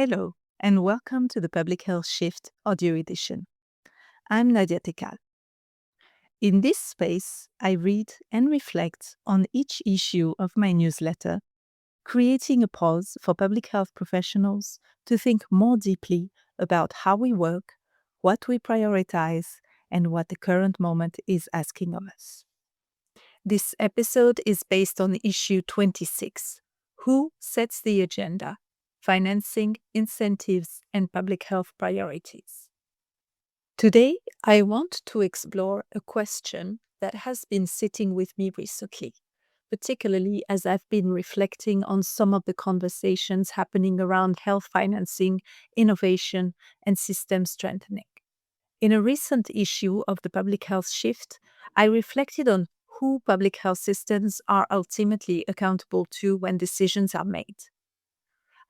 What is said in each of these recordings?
Hello, and welcome to the Public Health Shift audio edition. I'm Nadia Tekkal. In this space, I read and reflect on each issue of my newsletter, creating a pause for public health professionals to think more deeply about how we work, what we prioritize, and what the current moment is asking of us. This episode is based on issue 26, Who Sets the Agenda? Financing, Incentives, and Public Health Priorities. Today, I want to explore a question that has been sitting with me recently, particularly as I've been reflecting on some of the conversations happening around health financing, innovation, and system strengthening. In a recent issue of the Public Health Shift, I reflected on who public health systems are ultimately accountable to when decisions are made.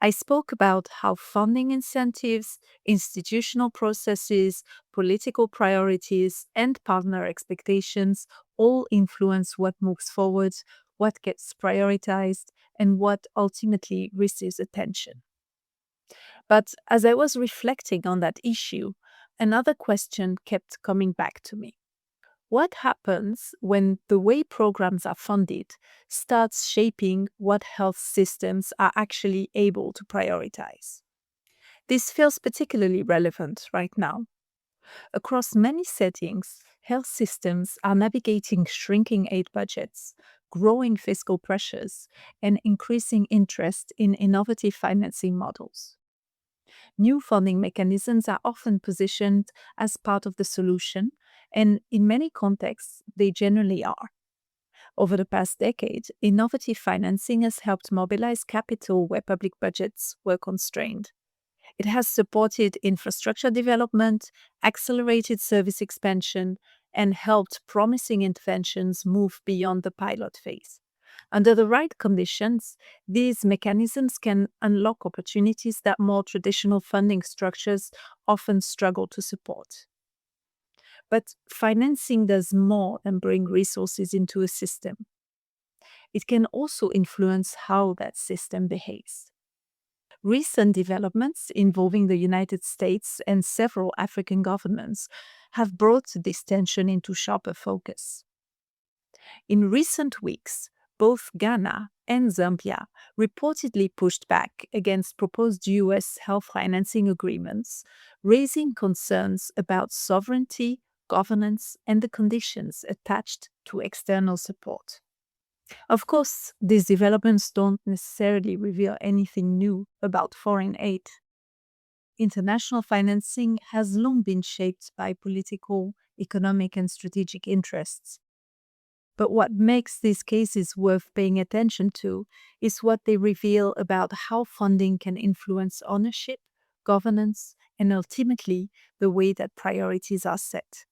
I spoke about how funding incentives, institutional processes, political priorities, and partner expectations all influence what moves forward, what gets prioritized, and what ultimately receives attention. But as I was reflecting on that issue, another question kept coming back to me. What happens when the way programs are funded starts shaping what health systems are actually able to prioritize? This feels particularly relevant right now. Across many settings, health systems are navigating shrinking aid budgets, growing fiscal pressures, and increasing interest in innovative financing models. New funding mechanisms are often positioned as part of the solution, and in many contexts, they generally are. Over the past decade, innovative financing has helped mobilize capital where public budgets were constrained. It has supported infrastructure development, accelerated service expansion, and helped promising interventions move beyond the pilot phase. Under the right conditions, these mechanisms can unlock opportunities that more traditional funding structures often struggle to support. But financing does more than bring resources into a system. It can also influence how that system behaves. Recent developments involving the United States and several African governments have brought this tension into sharper focus. In recent weeks, both Ghana and Zambia reportedly pushed back against proposed US health financing agreements, raising concerns about sovereignty, governance, and the conditions attached to external support. Of course, these developments don't necessarily reveal anything new about foreign aid. International financing has long been shaped by political, economic, and strategic interests. But what makes these cases worth paying attention to is what they reveal about how funding can influence ownership, governance, and ultimately the way that priorities are set.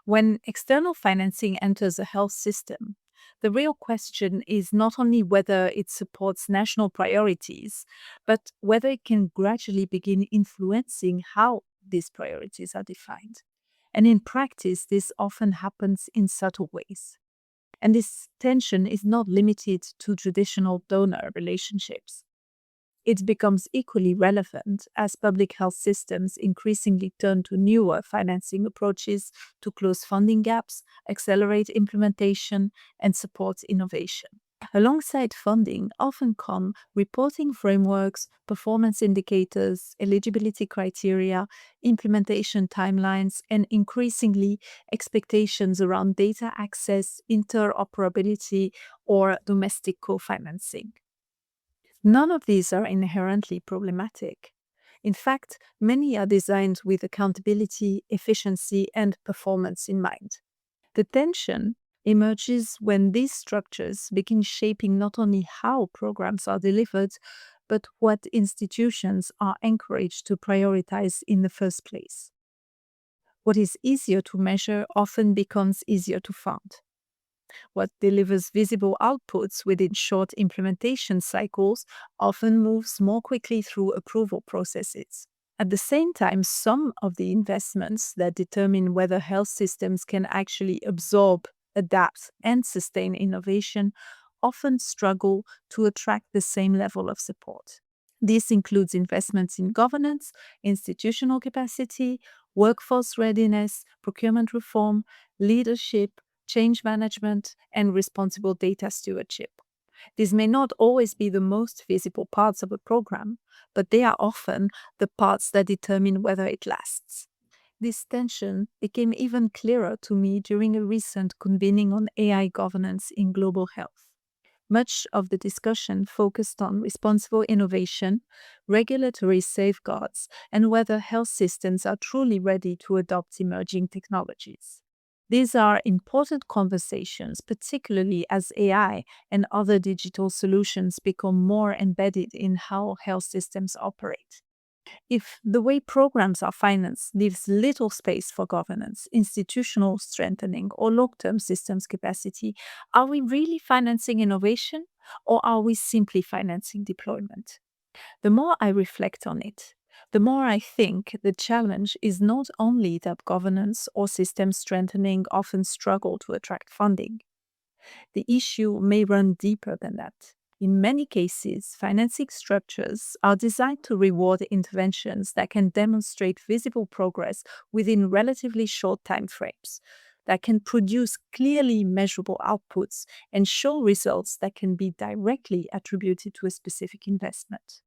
When external financing enters a health system, the real question is not only whether it supports national priorities, but whether it can gradually begin influencing how these priorities are defined. And in practice, this often happens in subtle ways. And this tension is not limited to traditional donor relationships. It becomes equally relevant as public health systems increasingly turn to newer financing approaches to close funding gaps, accelerate implementation, and support innovation. Alongside funding often come reporting frameworks, performance indicators, eligibility criteria, implementation timelines, and increasingly expectations around data access, interoperability, or domestic co-financing. None of these are inherently problematic. In fact, many are designed with accountability, efficiency, and performance in mind. The tension emerges when these structures begin shaping not only how programs are delivered, but what institutions are encouraged to prioritize in the first place. What is easier to measure often becomes easier to fund. What delivers visible outputs within short implementation cycles often moves more quickly through approval processes. At the same time, some of the investments that determine whether health systems can actually absorb, adapt, and sustain innovation often struggle to attract the same level of support. This includes investments in governance, institutional capacity, workforce readiness, procurement reform, leadership, change management, and responsible data stewardship. These may not always be the most visible parts of a program, but they are often the parts that determine whether it lasts. This tension became even clearer to me during a recent convening on AI governance in global health. Much of the discussion focused on responsible innovation, regulatory safeguards, and whether health systems are truly ready to adopt emerging technologies. These are important conversations, particularly as AI and other digital solutions become more embedded in how health systems operate. If the way programs are financed leaves little space for governance, institutional strengthening, or long term systems capacity, are we really financing innovation or are we simply financing deployment? The more I reflect on it, the more I think the challenge is not only that governance or system strengthening often struggle to attract funding. The issue may run deeper than that. In many cases, financing structures are designed to reward interventions that can demonstrate visible progress within relatively short time frames, that can produce clearly measurable outputs and show results that can be directly attributed to a specific investment.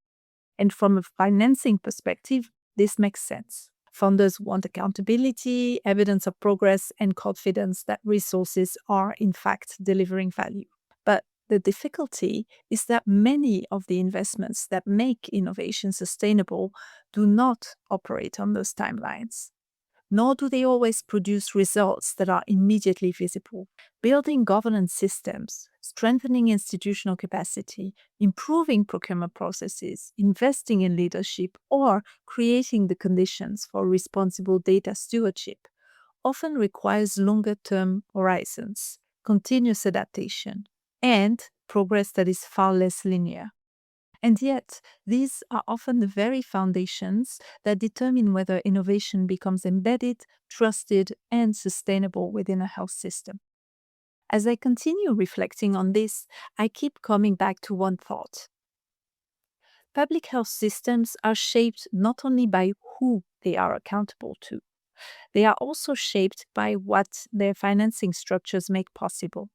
And from a financing perspective, this makes sense. Funders want accountability, evidence of progress, and confidence that resources are, in fact, delivering value. But the difficulty is that many of the investments that make innovation sustainable do not operate on those timelines, nor do they always produce results that are immediately visible. Building governance systems, strengthening institutional capacity, improving procurement processes, investing in leadership, or creating the conditions for responsible data stewardship often requires longer term horizons, continuous adaptation, and progress that is far less linear. And yet, these are often the very foundations that determine whether innovation becomes embedded, trusted, and sustainable within a health system. As I continue reflecting on this, I keep coming back to one thought. Public health systems are shaped not only by who they are accountable to, they are also shaped by what their financing structures make possible.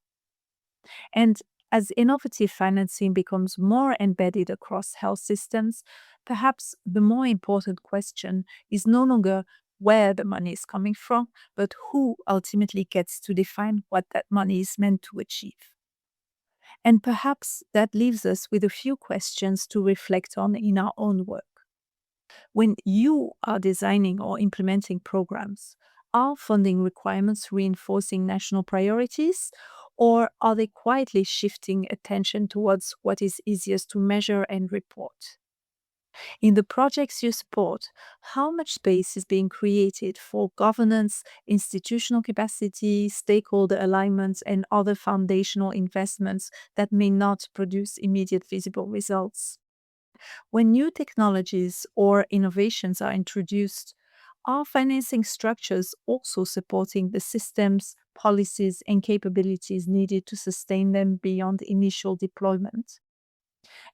And as innovative financing becomes more embedded across health systems, perhaps the more important question is no longer where the money is coming from, but who ultimately gets to define what that money is meant to achieve. And perhaps that leaves us with a few questions to reflect on in our own work. When you are designing or implementing programs, are funding requirements reinforcing national priorities, or are they quietly shifting attention towards what is easiest to measure and report? In the projects you support, how much space is being created for governance, institutional capacity, stakeholder alignments, and other foundational investments that may not produce immediate visible results? When new technologies or innovations are introduced, are financing structures also supporting the systems, policies, and capabilities needed to sustain them beyond initial deployment?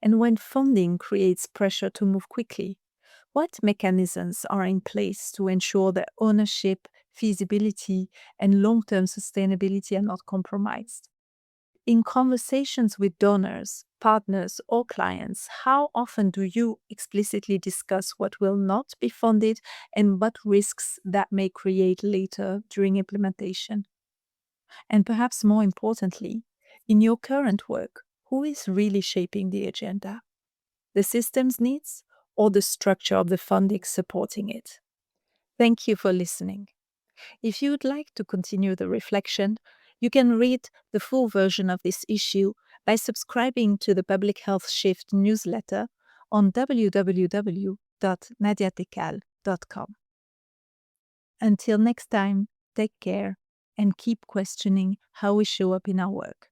And when funding creates pressure to move quickly, what mechanisms are in place to ensure that ownership, feasibility, and long term sustainability are not compromised? In conversations with donors, partners, or clients, how often do you explicitly discuss what will not be funded and what risks that may create later during implementation? And perhaps more importantly, in your current work, who is really shaping the agenda? The system's needs or the structure of the funding supporting it? Thank you for listening. If you would like to continue the reflection, you can read the full version of this issue by subscribing to the Public Health Shift newsletter on www.nadiatekkal.com. Until next time, take care and keep questioning how we show up in our work.